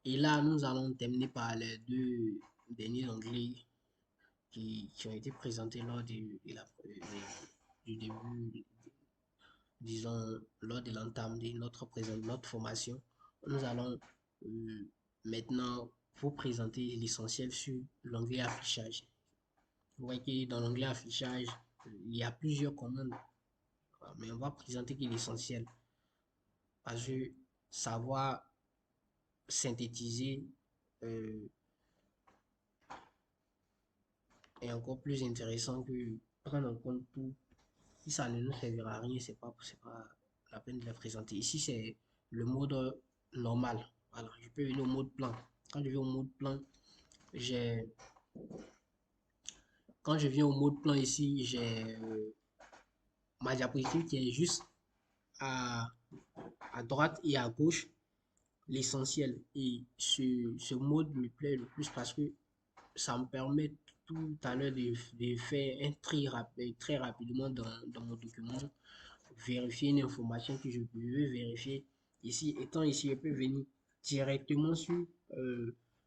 Et là, nous allons terminer par les deux derniers onglets qui ont été présentés lors du début, disons, lors de l'entame de notre formation. Nous allons euh, maintenant vous présenter l'essentiel sur l'onglet affichage. Vous voyez que dans l'onglet affichage, il y a plusieurs commandes, mais on va présenter que l'essentiel. Parce que savoir synthétiser euh, est encore plus intéressant que prendre en compte tout. Si ça ne nous servira à rien, c'est pas la peine de le présenter. Ici, c'est le mode normal. Voilà, je peux aller au mode plan. Quand je vais au mode plan, j'ai, quand je viens au mode plan ici, j'ai ma diapositive qui est juste à, à droite et à gauche, l'essentiel. Et ce mode me plaît le plus parce que ça me permet tout à l'heure de faire un tri rapide, très rapidement dans mon document, vérifier une information que je veux vérifier. Ici, étant ici, je peux venir directement sur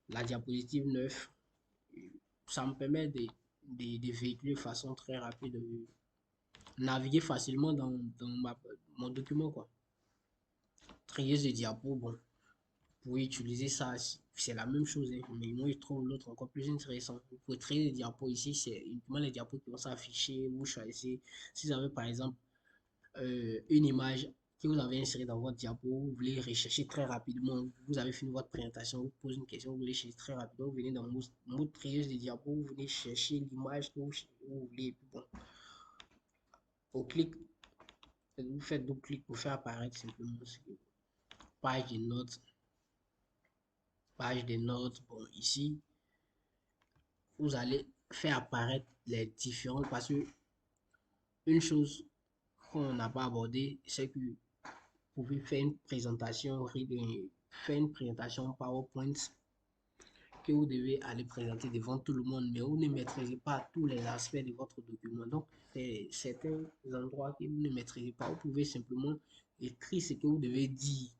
la diapositive 9. Ça me permet de véhiculer de façon très rapide, de naviguer facilement dans mon document, quoi. Trieuse de diapos, bon, pour utiliser ça, c'est la même chose, hein, mais moi je trouve l'autre encore plus intéressant. Pour trier les diapos ici, c'est uniquement les diapos qui vont s'afficher. Vous choisissez, si vous avez par exemple une image que vous avez insérée dans votre diapo, vous voulez rechercher très rapidement, vous avez fini votre présentation, vous posez une question, vous voulez chercher très rapidement, vous venez dans le mode trieuse de diapos, vous venez chercher l'image que vous voulez, et puis bon, au clic, vous faites double clic pour faire apparaître simplement page de notes, page de notes, bon, ici, vous allez faire apparaître les différents, parce que une chose qu'on n'a pas abordé, c'est que vous pouvez faire une présentation PowerPoint que vous devez aller présenter devant tout le monde, mais vous ne maîtrisez pas tous les aspects de votre document. Donc, c'est certains endroits que vous ne maîtrisez pas. Vous pouvez simplement écrire ce que vous devez dire,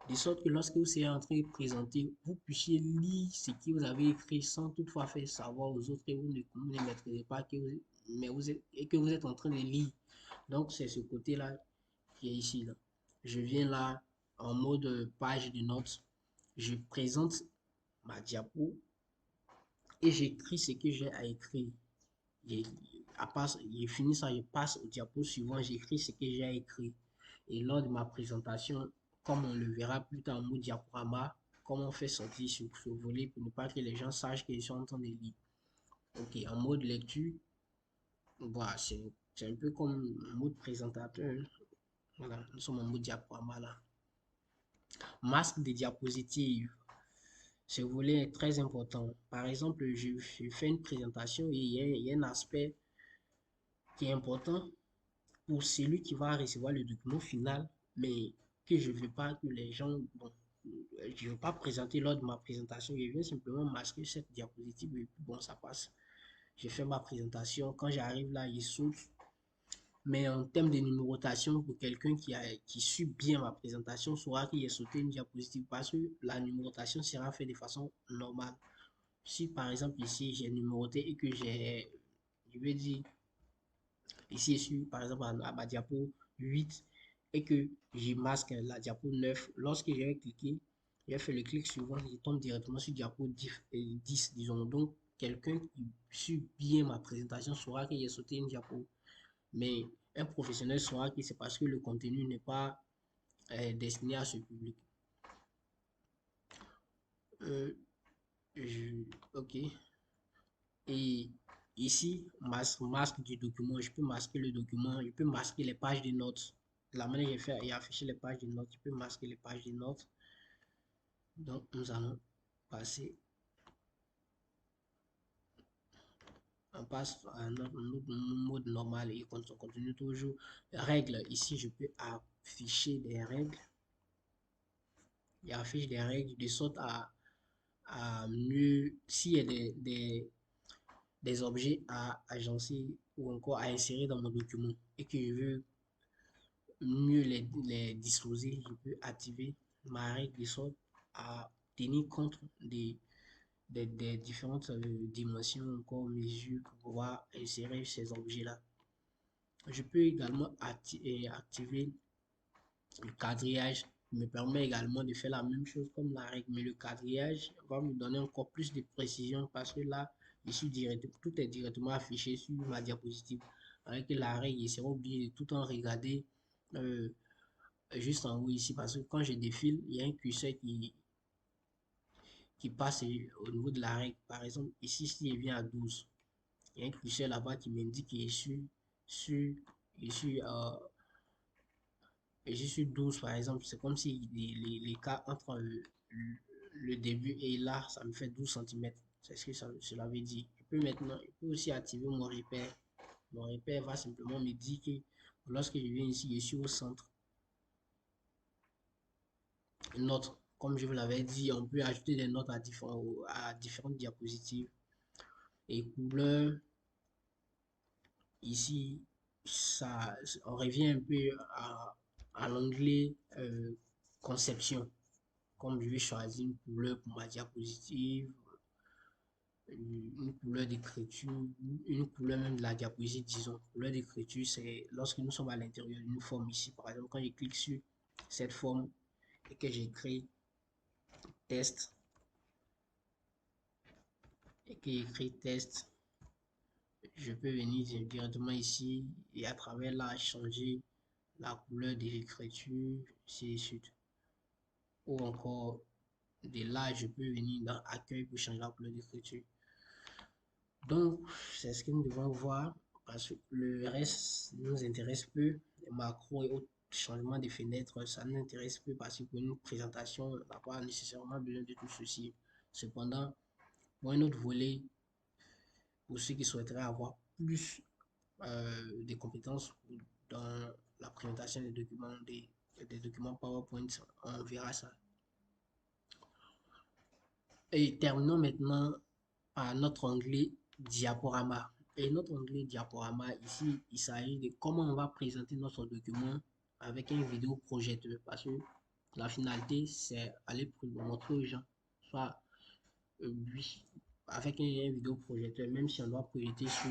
de sorte que lorsque vous serez en train de présenter, vous puissiez lire ce que vous avez écrit sans toutefois faire savoir aux autres que vous ne maîtrisez pas, et que vous êtes en train de lire. Donc, c'est ce côté-là qui est ici. Là. Je viens là en mode page de notes. Je présente ma diapo et j'écris ce que j'ai à écrire. J'ai fini ça, je passe au diapo suivant, j'écris ce que j'ai écrit. Et lors de ma présentation, comme on le verra plus tard en mode diaporama, comment on fait sortir sur ce volet pour ne pas que les gens sachent qu'ils sont en train de lire. Ok, en mode lecture, voilà, c'est un peu comme un mode présentateur. Hein. Voilà, nous sommes en mode diaporama là. Masque de diapositive. Ce volet est très important. Par exemple, je fais une présentation et il y a un aspect qui est important pour celui qui va recevoir le document final, mais que je ne veux pas que les gens, bon, je ne veux pas présenter lors de ma présentation, je viens simplement masquer cette diapositive et puis bon, ça passe. Je fais ma présentation, quand j'arrive là, il saute. Mais en termes de numérotation, pour quelqu'un qui suit bien ma présentation, saura qu'il est sauté une diapositive parce que la numérotation sera faite de façon normale. Si par exemple ici j'ai numéroté et que je vais dire, ici, par exemple, à ma diapo 8 et que je masque la diapo 9, lorsque j'ai cliqué, j'ai fait le clic suivant, je tombe directement sur diapo 10, disons. Donc, quelqu'un qui suit bien ma présentation saura que j'ai sauté une diapo. Mais un professionnel saura que c'est parce que le contenu n'est pas destiné à ce public. Euh, ok. Et ici, masque du document, je peux masquer le document, je peux masquer les pages de notes. De la manière que j'ai fait et afficher les pages de notes, je peux masquer les pages de notes. Donc, nous allons passer, on passe à notre mode normal et on continue toujours. Règles, ici, je peux afficher des règles. Il affiche des règles de sorte à mieux, s'il y a des objets à agencer ou encore à insérer dans mon document et que je veux mieux les disposer, je peux activer ma règle de sorte à tenir compte des différentes dimensions, encore mesures pour pouvoir insérer ces objets-là. Je peux également activer le quadrillage, qui me permet également de faire la même chose comme la règle, mais le quadrillage va me donner encore plus de précision parce que là, ici, tout est directement affiché sur ma diapositive. Avec la règle, il sera obligé de tout en regarder euh, juste en haut ici parce que quand je défile, il y a un curseur qui passe au niveau de la règle. Par exemple, ici, si je viens à 12, il y a un curseur là-bas qui m'indique qu'il est sur, ici, et je suis 12 par exemple, c'est comme si les cas entre le début et là, ça me fait 12 cm. C'est ce que cela veut dire. Je peux aussi activer mon repère. Mon repère va simplement me dire que lorsque je viens ici, je suis au centre. Une note, comme je vous l'avais dit, on peut ajouter des notes à différentes diapositives. Et couleurs, ici, on revient un peu à l'onglet conception. Comme je vais choisir une couleur pour ma diapositive, une couleur d'écriture, une couleur même de la diapositive, disons. Couleur d'écriture, c'est lorsque nous sommes à l'intérieur d'une forme ici. Par exemple, quand je clique sur cette forme et que j'écris test, je peux venir directement ici et à travers là changer la couleur de l'écriture, ainsi de suite. Ou encore de là, je peux venir dans accueil pour changer la couleur d'écriture. Donc, c'est ce que nous devons voir parce que le reste nous intéresse peu. Les macros et autres changements de fenêtres, ça nous intéresse peu parce que pour une présentation, on n'a pas nécessairement besoin de tout ceci. Cependant, pour un autre volet, pour ceux qui souhaiteraient avoir plus de compétences dans la présentation des documents PowerPoint, on verra ça. Et terminons maintenant à notre onglet diaporama. Et notre onglet diaporama, ici, il s'agit de comment on va présenter notre document avec un vidéoprojecteur. Parce que la finalité, c'est aller montrer aux gens, soit oui, avec un vidéoprojecteur, même si on doit projeter sur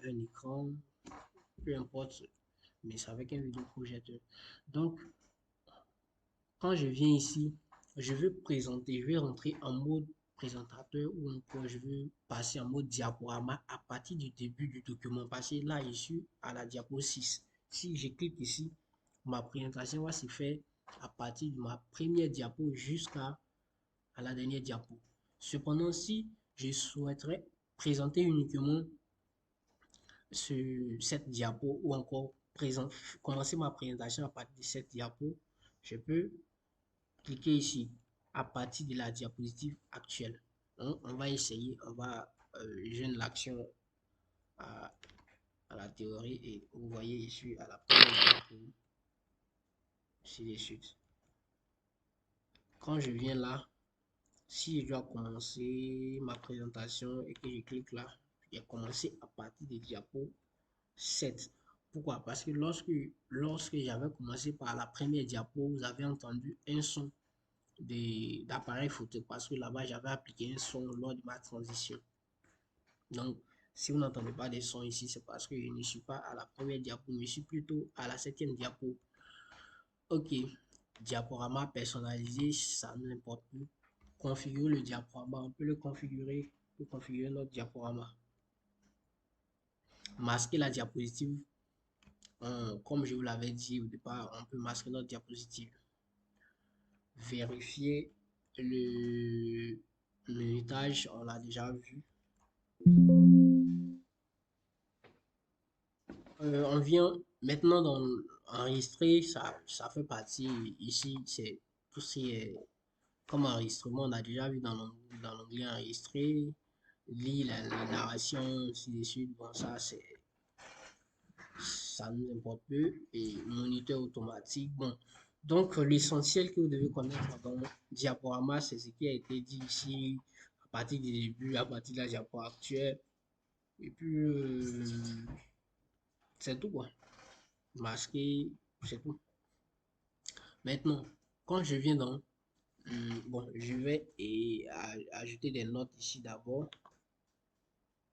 un écran, peu importe, mais c'est avec un vidéoprojecteur. Donc, quand je viens ici, je veux présenter, je vais rentrer en mode présentateur ou encore je veux passer en mode diaporama à partir du début du document. Parce que là, je suis à la diapo 6. Si je clique ici, ma présentation va se faire à partir de ma première diapo jusqu'à la dernière diapo. Cependant, si je souhaiterais présenter uniquement cette diapo ou encore commencer ma présentation à partir de cette diapo, je peux cliquez ici à partir de la diapositive actuelle. Donc, on va essayer, on va joindre l'action à, la théorie et vous voyez ici à la première diapositive, ainsi de suite. Quand je viens là, si je dois commencer ma présentation et que je clique là, je vais commencer à partir de diapo 7. Pourquoi? Parce que lorsque j'avais commencé par la première diapo, vous avez entendu un son d'appareil photo parce que là-bas j'avais appliqué un son lors de ma transition. Donc, si vous n'entendez pas des sons ici, c'est parce que je ne suis pas à la première diapo, mais je suis plutôt à la 7e diapo. Ok, diaporama personnalisé, ça ne n'importe plus. Configurer le diaporama, on peut le configurer pour configurer notre diaporama. Masquer la diapositive, comme je vous l'avais dit au départ, on peut masquer notre diapositive. Vérifier le minutage, on l'a déjà vu. On vient maintenant dans enregistrer, ça fait partie ici, c'est tout ce qui est comme enregistrement, on a déjà vu dans l'onglet enregistrer, lire la narration, ainsi de suite. Bon, ça nous importe peu. Et moniteur automatique, bon. Donc, l'essentiel que vous devez connaître dans le diaporama, c'est ce qui a été dit ici à partir du début, à partir de la diapo actuelle. Et puis, c'est tout quoi. Masquer, c'est tout. Maintenant, quand je viens dans Bon, je vais ajouter des notes ici d'abord.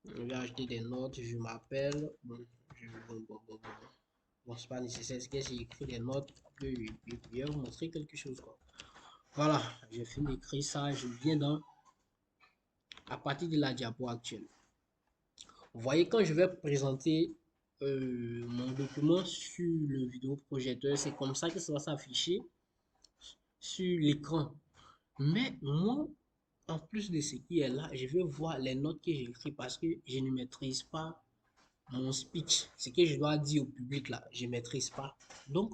Je vais ajouter des notes. Je m'appelle. Bon, c'est pas nécessaire. C'est que j'ai écrit des notes que je vais vous montrer quelque chose, quoi. Voilà, j'ai fini d'écrire ça. Je viens à partir de la diapo actuelle. Vous voyez, quand je vais présenter mon document sur le vidéoprojecteur, c'est comme ça que ça va s'afficher sur l'écran. Mais moi, en plus de ce qui est là, je vais voir les notes que j'ai écrites parce que je ne maîtrise pas mon speech. Ce que je dois dire au public là, je ne maîtrise pas. Donc,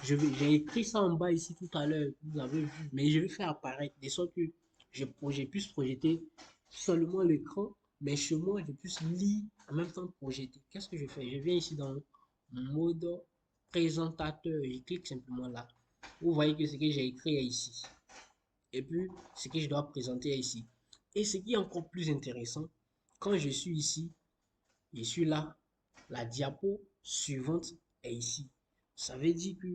j'ai écrit ça en bas ici tout à l'heure, vous avez vu, mais je vais faire apparaître de sorte que j'ai pu projeter seulement l'écran, mais chez moi, je puisse lire en même temps projeter. Qu'est-ce que je fais? Je viens ici dans mode présentateur, je clique simplement là. Vous voyez que ce que j'ai écrit est ici. Et puis, ce que je dois présenter est ici. Et ce qui est encore plus intéressant, quand je suis ici, je suis là, la diapo suivante est ici. Ça veut dire que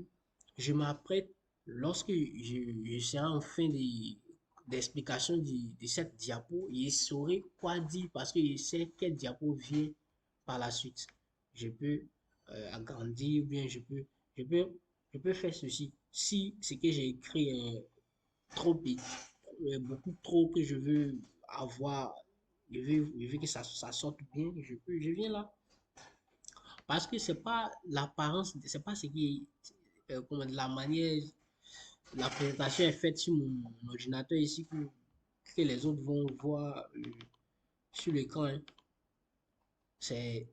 je m'apprête, lorsque je serai en fin d'explication de cette diapo, je saurai quoi dire parce que je sais quelle diapo vient par la suite. Je peux agrandir ou bien je peux, je peux faire ceci. Si ce que j'ai écrit est trop vite, beaucoup trop que je veux avoir, je veux que ça sorte bien, je viens là. Parce que c'est pas l'apparence, c'est pas ce qui est, comment dire, la manière, la présentation est faite sur mon ordinateur ici que les autres vont voir sur l'écran, hein. C'est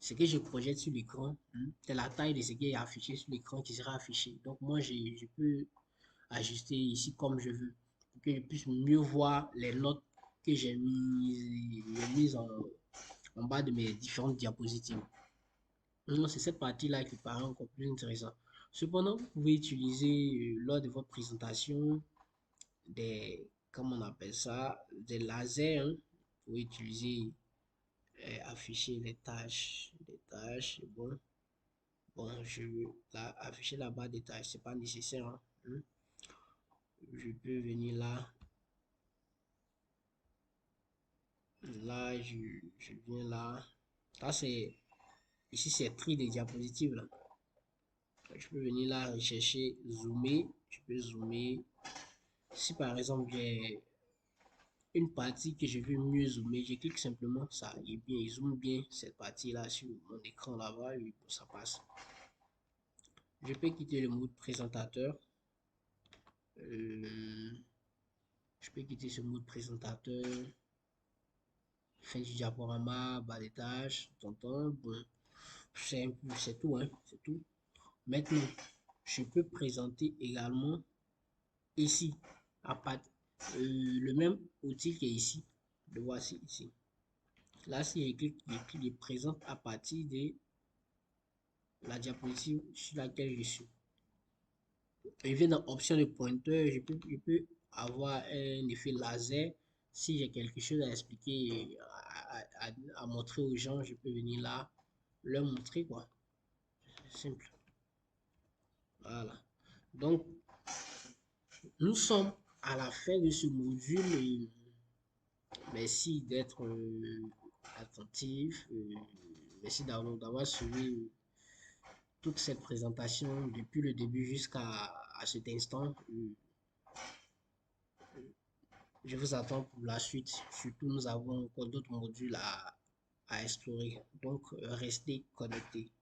ce que je projette sur l'écran, hein. C'est la taille de ce qui est affiché sur l'écran qui sera affiché. Donc moi, je peux ajuster ici comme je veux pour que je puisse mieux voir les notes que mises en bas de mes différentes diapositives. Non, c'est cette partie-là qui paraît encore plus intéressante. Cependant, vous pouvez utiliser lors de votre présentation comment on appelle ça, des lasers, hein. Vous pouvez utiliser, afficher les tâches, bon. Bon, je veux là, afficher la barre des tâches, c'est pas nécessaire, hein. Je peux venir là, je viens là. Là, ici, c'est tri des diapositives, là. Je peux venir là, rechercher, zoomer, je peux zoomer. Si par exemple j'ai une partie que je veux mieux zoomer, je clique simplement ça et bien il zoome bien cette partie là sur mon écran là-bas et ça passe. Je peux quitter le mode présentateur. Euh, je peux quitter ce mode présentateur. Fin du diaporama, bas des tâches, tonton. Bon, c'est tout, hein, c'est tout. Maintenant, je peux présenter également ici à part, le même outil qui est ici. Le voici ici. Là, si je clique, il présente à partir de la diapositive sur laquelle je suis. Je viens dans option de pointeur, je peux avoir un effet laser. Si j'ai quelque chose à expliquer, à montrer aux gens, je peux venir là, leur montrer quoi. C'est simple. Voilà. Donc, nous sommes à la fin de ce module. Et merci d'être attentif. Merci d'avoir suivi toute cette présentation depuis le début jusqu'à cet instant. Je vous attends pour la suite. Surtout, nous avons encore d'autres modules à explorer. Donc, restez connectés.